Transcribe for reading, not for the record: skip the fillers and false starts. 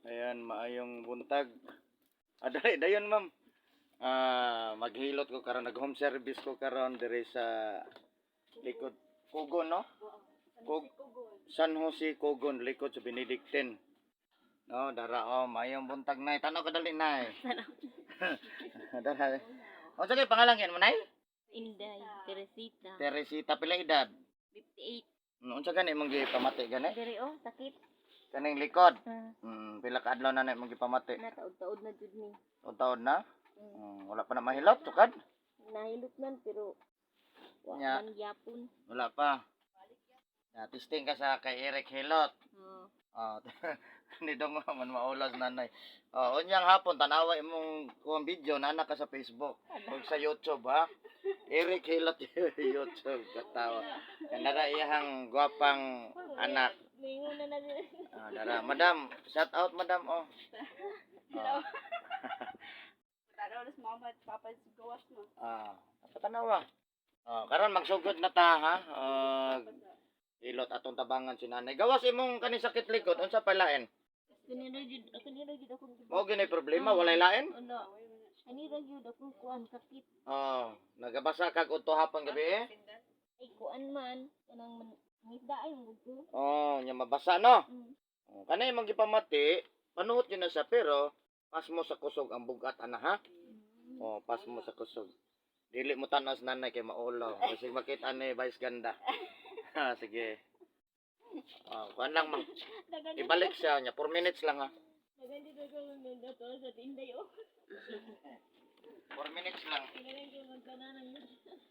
Ayan, maayong buntag. Dayon ma'am. Maghilot ko karon, nag-home service ko karon diri sa likod Kugon, no? Kug San Jose Kugon, likod sa Benedictine. No, dara maayong buntag nay. Tanaw kadali nay. Dara. O sige, pangalan yan mo nay? Inday, Teresita, Teresita pila edad? 58. Unsa gani mong gipamati gani? Diri sakit. Kaning likod. Hmm. Pila ka adlaw na nay mong gipamati? Taod-taod na jud ni. Taon na? Wala pa na mahilot, tukad? Nahilot man pero wa Nya. man gyapon. Wala pa. Testing ka sa kay Eric Hilot. Oh, ni dong man maulas nanay. Unyang hapon tanawa imong kuang video na ka sa Facebook ug sa YouTube ha. Eric Hilot YouTube katawa. Kanara iyang gwapang anak. Mingon na diri. Dara, madam, shout out madam oh. Tanaw na mama at papa sa gawas mo. Patanawa. Karon magsugod na ta ha. Ilot atong tabangan si nanay. Gawas imong kani sakit likod unsa palain? Kanira jud ako. Mao gini problema walay lain? Ano? Kanira jud ako kuan sakit. Nagabasa kag udto hapon gabi eh? Ay kuan man kanang ngidaan mo ko. Nya mabasa no? Mm. Kanay imong gipamati, panuhot yun na siya pero pas mo sa kusog ang bugat ana ha? Pas mo sa kusog. Dili mo tanas nanay kay maulaw. Kasi makita ni Vice ganda. Sige. Kuan lang mang. Ibalik siya nya 4 minutes lang ha. Nagandi daw ko nanda to sa tinday 4 minutes lang. Tinay ko magkananan.